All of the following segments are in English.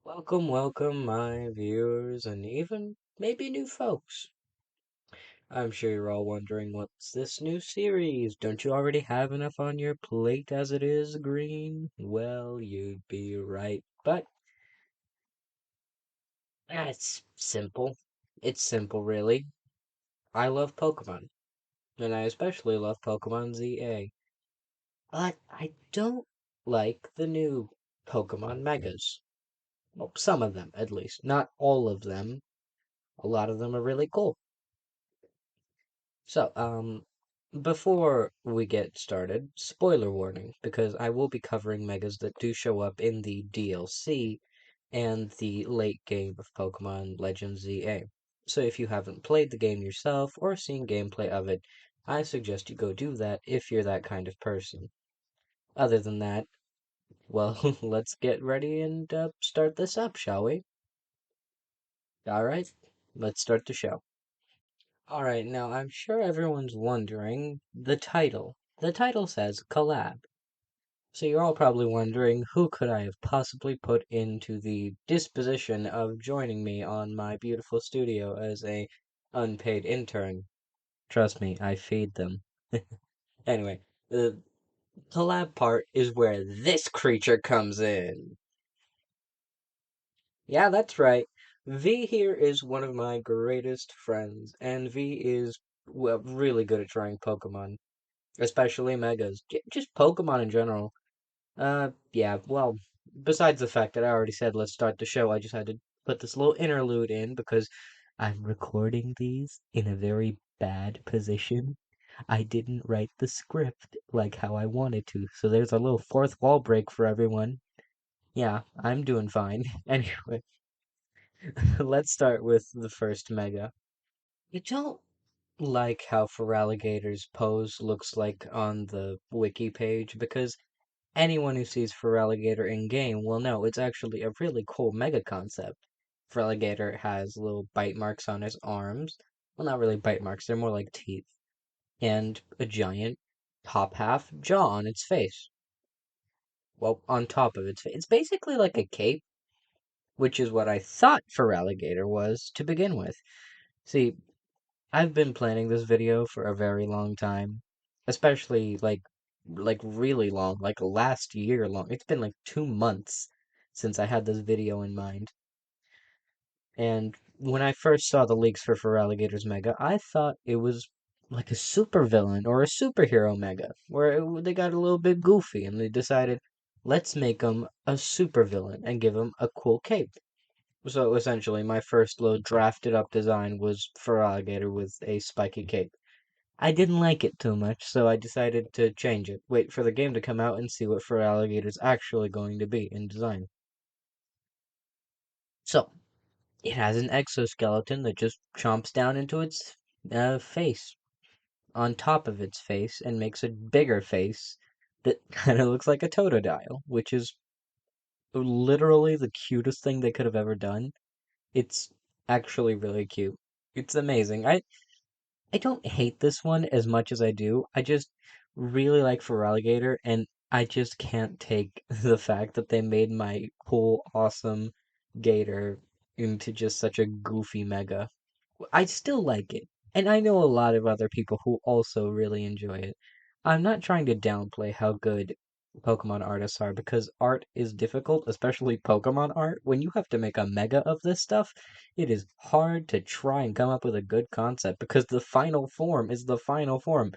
Welcome, welcome, my viewers, and even maybe new folks. I'm sure you're all wondering what's this new series? Don't you already have enough on your plate as it is, Green? Well, you'd be right, but it's simple. It's simple, really. I love Pokemon, and I especially love Pokemon ZA. But I don't like the new Pokemon Megas. Well, some of them, at least. Not all of them. A lot of them are really cool. So, before we get started, spoiler warning, because I will be covering megas that do show up in the DLC and the late game of Pokemon Legends ZA. So if you haven't played the game yourself or seen gameplay of it, I suggest you go do that if you're that kind of person. Other than that, well, let's get ready and start this up, shall we? Alright, let's start the show. Alright, now I'm sure everyone's wondering the title. The title says collab. So you're all probably wondering who could I have possibly put into the disposition of joining me on my beautiful studio as a unpaid intern. Trust me, I feed them. Anyway, the collab part is where this creature comes in. Yeah, that's right. V here is one of my greatest friends, and V is well, really good at drawing Pokemon, especially Megas. Just Pokemon in general. Yeah, well, besides the fact that I already said let's start the show, I just had to put this little interlude in because I'm recording these in a very bad position. I didn't write the script like how I wanted to, so there's a little fourth wall break for everyone. Yeah, I'm doing fine. Anyway, let's start with the first mega. You don't like how Feraligator's pose looks like on the wiki page because anyone who sees Feraligator in game will know it's actually a really cool mega concept. Feraligator has little bite marks on his arms. Well, not really bite marks, they're more like teeth. And a giant top half jaw on its face. Well, on top of its face. It's basically like a cape, which is what I thought Feraligator was to begin with. See, I've been planning this video for a very long time, especially like really long, like last year long. It's been like 2 months since I had this video in mind. And when I first saw the leaks for Feraligator's Mega, I thought it was like a supervillain or a superhero Mega, where they got a little bit goofy and they decided, let's make him a supervillain and give him a cool cape. So essentially, my first little drafted up design was Feraligator with a spiky cape. I didn't like it too much, so I decided to change it. Wait for the game to come out and see what Feraligator's actually going to be in design. So, it has an exoskeleton that just chomps down into its face, on top of its face, and makes a bigger face that kind of looks like a Totodile, which is literally the cutest thing they could have ever done. It's actually really cute. It's amazing. I don't hate this one as much as I do. I just really like Feraligatr, and I just can't take the fact that they made my cool, awesome Gator into just such a goofy mega. I still like it, and I know a lot of other people who also really enjoy it. I'm not trying to downplay how good Pokemon artists are because art is difficult, especially Pokemon art. When you have to make a mega of this stuff, it is hard to try and come up with a good concept because the final form is the final form.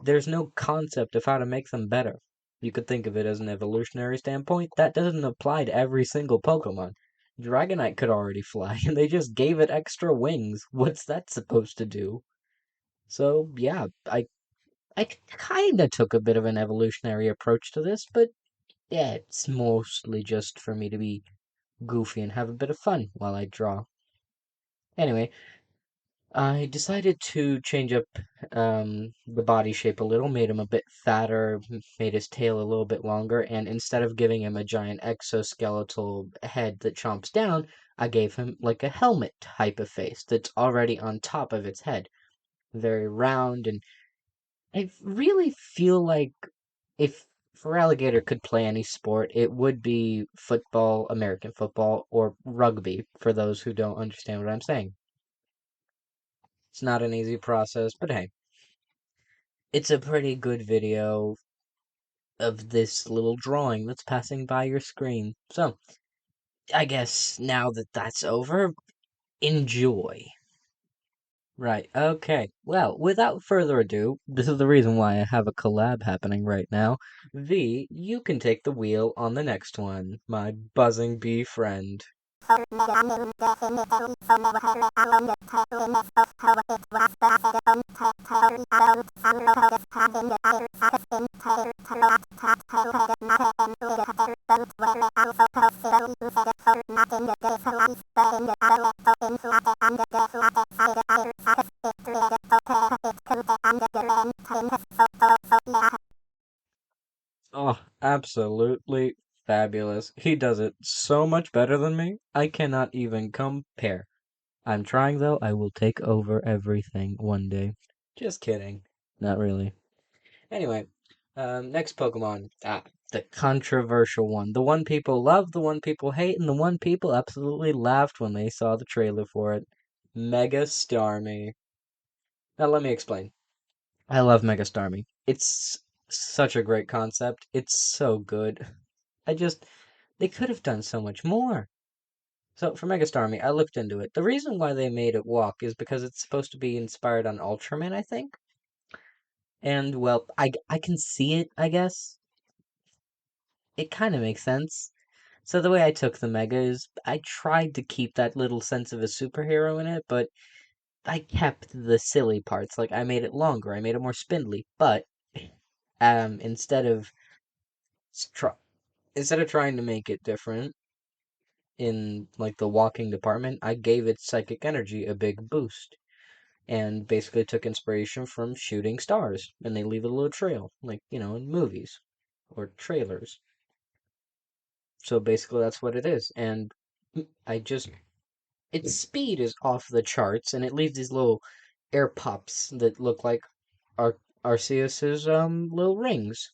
There's no concept of how to make them better. You could think of it as an evolutionary standpoint. That doesn't apply to every single Pokemon. Dragonite could already fly, and they just gave it extra wings. What's that supposed to do? So, yeah, I kinda took a bit of an evolutionary approach to this, but yeah, it's mostly just for me to be goofy and have a bit of fun while I draw. Anyway, I decided to change up the body shape a little, made him a bit fatter, made his tail a little bit longer, and instead of giving him a giant exoskeletal head that chomps down, I gave him like a helmet type of face that's already on top of its head. Very round, and I really feel like if For alligator could play any sport, it would be football, American football, or rugby, for those who don't understand what I'm saying. It's not an easy process, but hey, it's a pretty good video of this little drawing that's passing by your screen. So, I guess now that that's over, enjoy. Right, okay. Well, without further ado, this is the reason why I have a collab happening right now. V, you can take the wheel on the next one, my buzzing bee friend. Oh, absolutely fabulous. He does it so much better than me, I cannot even compare. I'm trying though, I will take over everything one day. Just kidding. Not really. Anyway, next Pokemon. The controversial one. The one people love, the one people hate, and the one people absolutely laughed when they saw the trailer for it. Mega Starmie. Now let me explain. I love Mega Starmie. It's such a great concept. It's so good. I just, they could have done so much more. So for Mega Starmie, I looked into it. The reason why they made it walk is because it's supposed to be inspired on Ultraman, I think. And well, I can see it, I guess. It kind of makes sense. So the way I took the Mega is I tried to keep that little sense of a superhero in it, but I kept the silly parts. Like I made it longer, I made it more spindly, but instead of tr- instead of trying to make it different in like the walking department, I gave its psychic energy a big boost and basically took inspiration from shooting stars, and they leave a little trail, like, in movies or trailers. So basically that's what it is. And I just its speed is off the charts, and it leaves these little air pops that look like Arceus's little rings.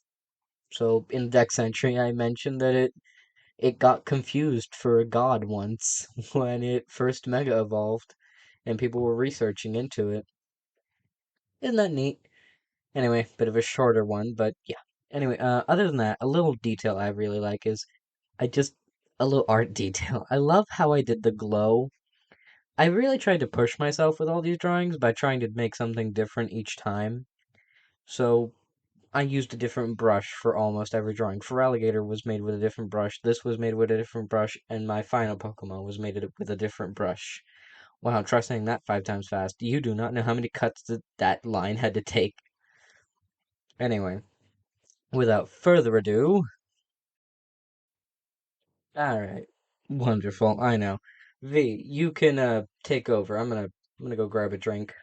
So in Dex Entry, I mentioned that it got confused for a god once when it first mega evolved, and people were researching into it. Isn't that neat? Anyway, bit of a shorter one, but yeah. Anyway, other than that, a little detail I really like is I just a little art detail. I love how I did the glow. I really tried to push myself with all these drawings by trying to make something different each time. So I used a different brush for almost every drawing. Feraligatr was made with a different brush, this was made with a different brush, and my final Pokemon was made with a different brush. Wow, try saying that 5 times fast. You do not know how many cuts that line had to take. Anyway, without further ado, alright. Wonderful, I know. V, you can take over. I'm gonna go grab a drink.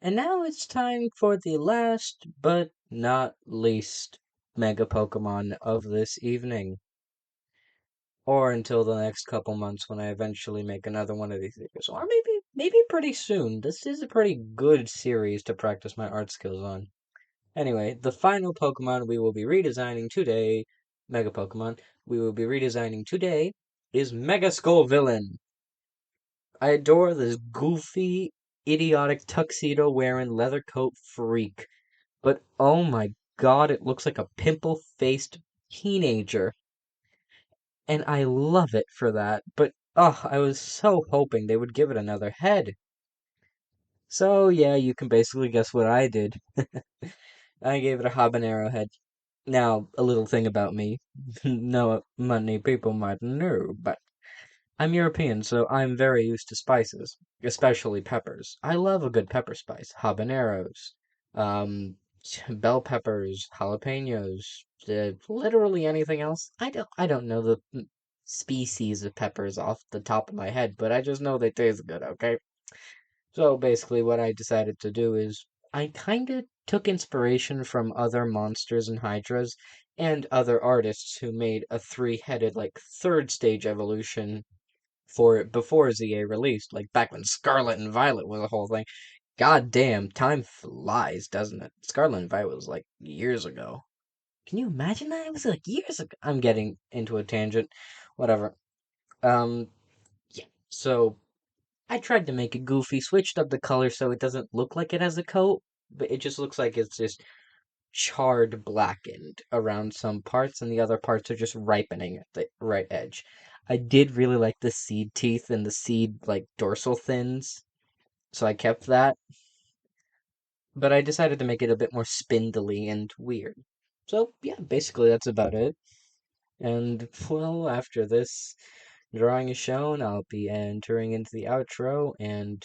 And now it's time for the last but not least Mega Pokemon of this evening. Or until the next couple months when I eventually make another one of these videos. Or maybe pretty soon. This is a pretty good series to practice my art skills on. Anyway, the final Pokemon we will be redesigning today, Mega Pokemon, we will be redesigning today is Mega Skull Villain. I adore this goofy, idiotic tuxedo wearing leather coat freak. But oh my god, it looks like a pimple faced teenager. And I love it for that. But oh, I was so hoping they would give it another head. So yeah, you can basically guess what I did. I gave it a habanero head. Now, a little thing about me. No many people might know, but I'm European, so I'm very used to spices, especially peppers. I love a good pepper spice. Habaneros, um, bell peppers, jalapenos, literally anything else. I don't know the species of peppers off the top of my head, but I just know they taste good, okay? So basically, what I decided to do is I kind of took inspiration from other monsters and hydras and other artists who made a three-headed, like, third stage evolution for it before ZA released, like back when Scarlet and Violet was a whole thing. God damn, time flies, doesn't it? Scarlet and Violet was like years ago. Can you imagine that? It was like years ago. I'm getting into a tangent. Whatever. Um, yeah. So I tried to make it goofy, switched up the color so it doesn't look like it has a coat, but it just looks like it's just charred blackened around some parts, and the other parts are just ripening at the right edge. I did really like the seed teeth and the seed like dorsal fins, so I kept that, but I decided to make it a bit more spindly and weird. So yeah, basically that's about it. And well, after this drawing is shown, I'll be entering into the outro and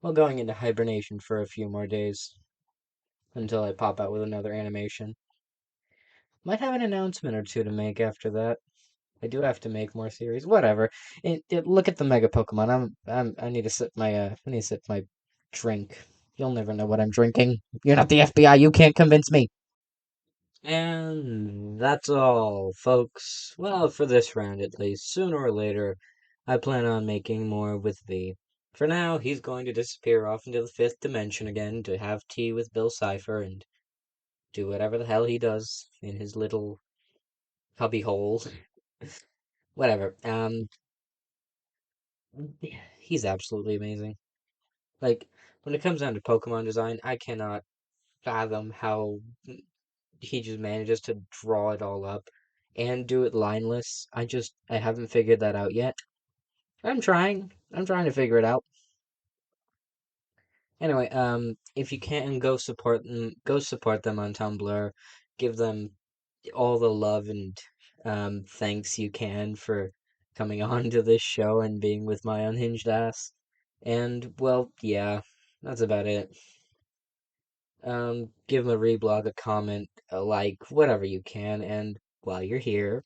well going into hibernation for a few more days until I pop out with another animation. Might have an announcement or two to make after that. I do have to make more series. Whatever. Look at the Mega Pokemon. I need to sip my I need to sip my drink. You'll never know what I'm drinking. You're not the FBI. You can't convince me. And that's all, folks. Well, for this round at least. Sooner or later, I plan on making more with V. For now, he's going to disappear off into the fifth dimension again to have tea with Bill Cipher and do whatever the hell he does in his little cubby hole. Whatever. He's absolutely amazing. Like, when it comes down to Pokemon design, I cannot fathom how he just manages to draw it all up and do it lineless. I haven't figured that out yet. I'm trying. I'm trying to figure it out. Anyway, if you can go support them on Tumblr. Give them all the love and thanks you can for coming on to this show and being with my unhinged ass. And well, yeah, that's about it. Give him a reblog, a comment, a like, whatever you can. And while you're here,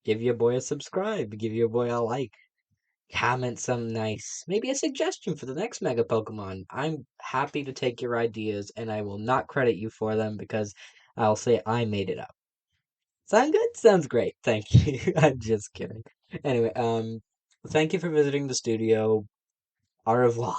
give your boy a subscribe, give your boy a like, comment something nice, maybe a suggestion for the next Mega Pokemon. I'm happy to take your ideas, and I will not credit you for them because I'll say I made it up. Sound good? Sounds great. Thank you. I'm just kidding. Anyway, thank you for visiting the studio. Au revoir.